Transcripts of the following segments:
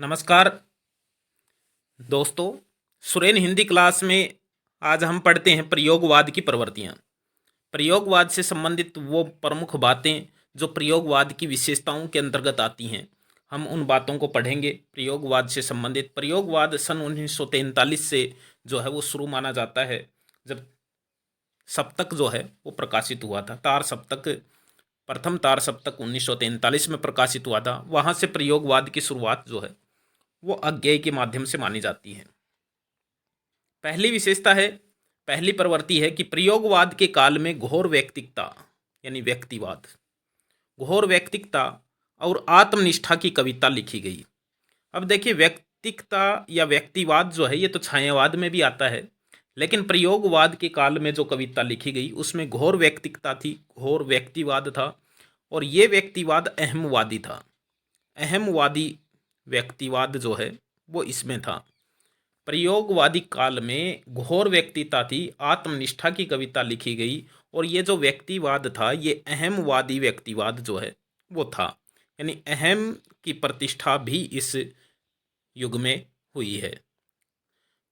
नमस्कार दोस्तों। सुरेन हिंदी क्लास में आज हम पढ़ते हैं प्रयोगवाद की प्रवृत्तियाँ। प्रयोगवाद से संबंधित वो प्रमुख बातें जो प्रयोगवाद की विशेषताओं के अंतर्गत आती हैं, हम उन बातों को पढ़ेंगे। प्रयोगवाद से संबंधित प्रयोगवाद सन 1943 से जो है वो शुरू माना जाता है, जब सप्तक जो है वो प्रकाशित हुआ था। तार सप्तक, प्रथम तार सप्तक 1943 में प्रकाशित हुआ था। वहाँ से प्रयोगवाद की शुरुआत जो है वो अज्ञेय के माध्यम से मानी जाती है। पहली विशेषता है, पहली प्रवृत्ति है कि प्रयोगवाद के काल में घोर व्यक्तिकता यानी व्यक्तिवाद, घोर व्यक्तिकता और आत्मनिष्ठा की कविता लिखी गई। अब देखिए, व्यक्तिकता या व्यक्तिवाद जो है ये तो छायावाद में भी आता है, लेकिन प्रयोगवाद के काल में जो कविता लिखी गई उसमें घोर व्यक्तिकता थी, घोर व्यक्तिवाद था। और ये व्यक्तिवाद अहमवादी था। अहमवादी व्यक्तिवाद जो है वो इसमें था। प्रयोगवादी काल में घोर व्यक्तिता थी, आत्मनिष्ठा की कविता लिखी गई। और ये जो व्यक्तिवाद था ये अहमवादी व्यक्तिवाद जो है वो था, यानी अहम की प्रतिष्ठा भी इस युग में हुई है।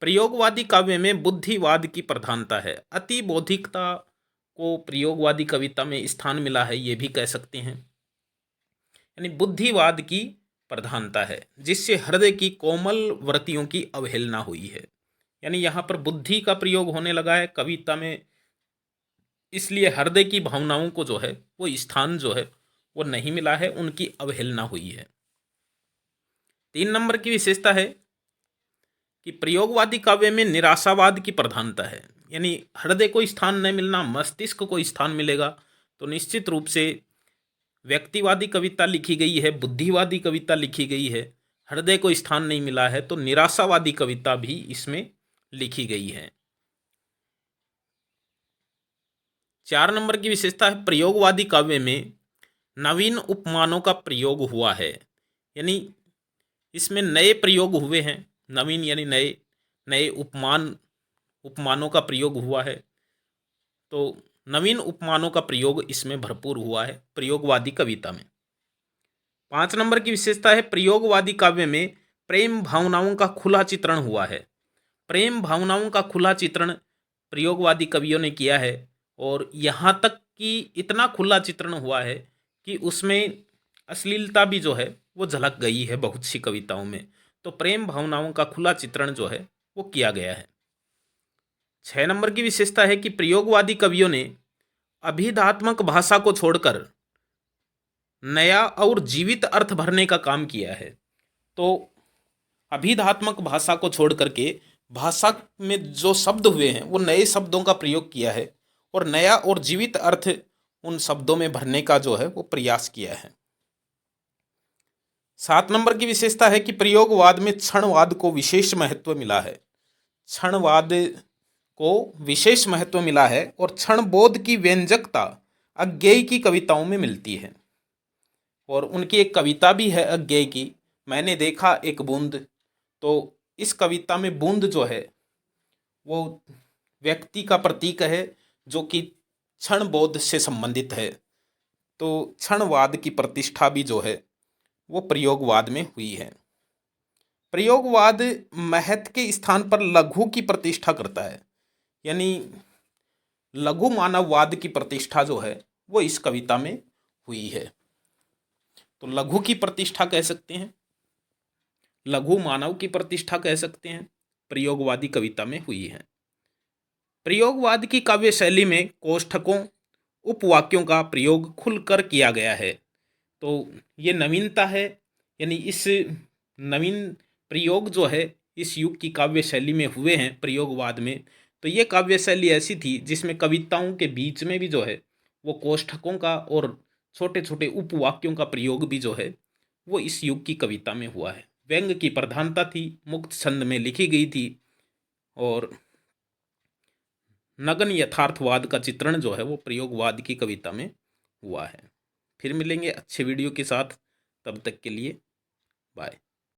प्रयोगवादी काव्य में बुद्धिवाद की प्रधानता है। अति बौद्धिकता को प्रयोगवादी कविता में स्थान मिला है, ये भी कह सकते हैं। यानी बुद्धिवाद की प्रधानता है, जिससे हृदय की कोमल वृत्तियों की अवहेलना हुई है। यानी यहाँ पर बुद्धि का प्रयोग होने लगा है कविता में, इसलिए हृदय की भावनाओं को जो है वो स्थान जो है वो नहीं मिला है, उनकी अवहेलना हुई है। 3 नंबर की विशेषता है कि प्रयोगवादी काव्य में निराशावाद की प्रधानता है। यानी हृदय को स्थान न मिलना, मस्तिष्क को स्थान मिलेगा, तो निश्चित रूप से व्यक्तिवादी कविता लिखी गई है, बुद्धिवादी कविता लिखी गई है, हृदय को स्थान नहीं मिला है, तो निराशावादी कविता भी इसमें लिखी गई है। 4 नंबर की विशेषता है, प्रयोगवादी काव्य में नवीन उपमानों का प्रयोग हुआ है। यानी इसमें नए प्रयोग हुए हैं, नवीन यानी नए नए उपमानों का प्रयोग हुआ है। तो नवीन उपमानों का प्रयोग इसमें भरपूर हुआ है प्रयोगवादी कविता में। 5 नंबर की विशेषता है, प्रयोगवादी काव्य में प्रेम भावनाओं का खुला चित्रण हुआ है। प्रेम भावनाओं का खुला चित्रण प्रयोगवादी कवियों ने किया है, और यहाँ तक कि इतना खुला चित्रण हुआ है कि उसमें अश्लीलता भी जो है वो झलक गई है बहुत सी कविताओं में। तो प्रेम भावनाओं का खुला चित्रण जो है वो किया गया है। 6 नंबर की विशेषता है कि प्रयोगवादी कवियों ने अभिधात्मक भाषा को छोड़कर नया और जीवित अर्थ भरने का काम किया है। तो अभिधात्मक भाषा को छोड़ करके भाषा में जो शब्द हुए हैं वो नए शब्दों का प्रयोग किया है, और नया और जीवित अर्थ उन शब्दों में भरने का जो है वो प्रयास किया है। 7 नंबर की विशेषता है कि प्रयोगवाद में क्षणवाद को विशेष महत्व मिला है। क्षणवाद को विशेष महत्व मिला है, और क्षणबोध की व्यंजकता अज्ञेय की कविताओं में मिलती है। और उनकी एक कविता भी है अज्ञेय की, मैंने देखा एक बूंद। तो इस कविता में बूंद जो है वो व्यक्ति का प्रतीक है, जो कि क्षणबोध से संबंधित है। तो क्षणवाद की प्रतिष्ठा भी जो है वो प्रयोगवाद में हुई है। प्रयोगवाद महत्व के स्थान पर लघु की प्रतिष्ठा करता है। यानी लघु मानववाद की प्रतिष्ठा जो है वो इस कविता में हुई है। तो लघु की प्रतिष्ठा कह सकते हैं, लघु मानव की प्रतिष्ठा कह सकते हैं, प्रयोगवादी कविता में हुई है। प्रयोगवाद की काव्य शैली में कोष्ठकों, उपवाक्यों का प्रयोग खुलकर किया गया है। तो ये नवीनता है, यानी इस नवीन प्रयोग जो है इस युग की काव्य शैली में हुए हैं प्रयोगवाद में। तो ये काव्य शैली ऐसी थी जिसमें कविताओं के बीच में भी जो है वो कोष्ठकों का और छोटे छोटे उपवाक्यों का प्रयोग भी जो है वो इस युग की कविता में हुआ है। व्यंग की प्रधानता थी, मुक्त छंद में लिखी गई थी, और नगन यथार्थवाद का चित्रण जो है वो प्रयोगवाद की कविता में हुआ है। फिर मिलेंगे अच्छे वीडियो के साथ, तब तक के लिए बाय।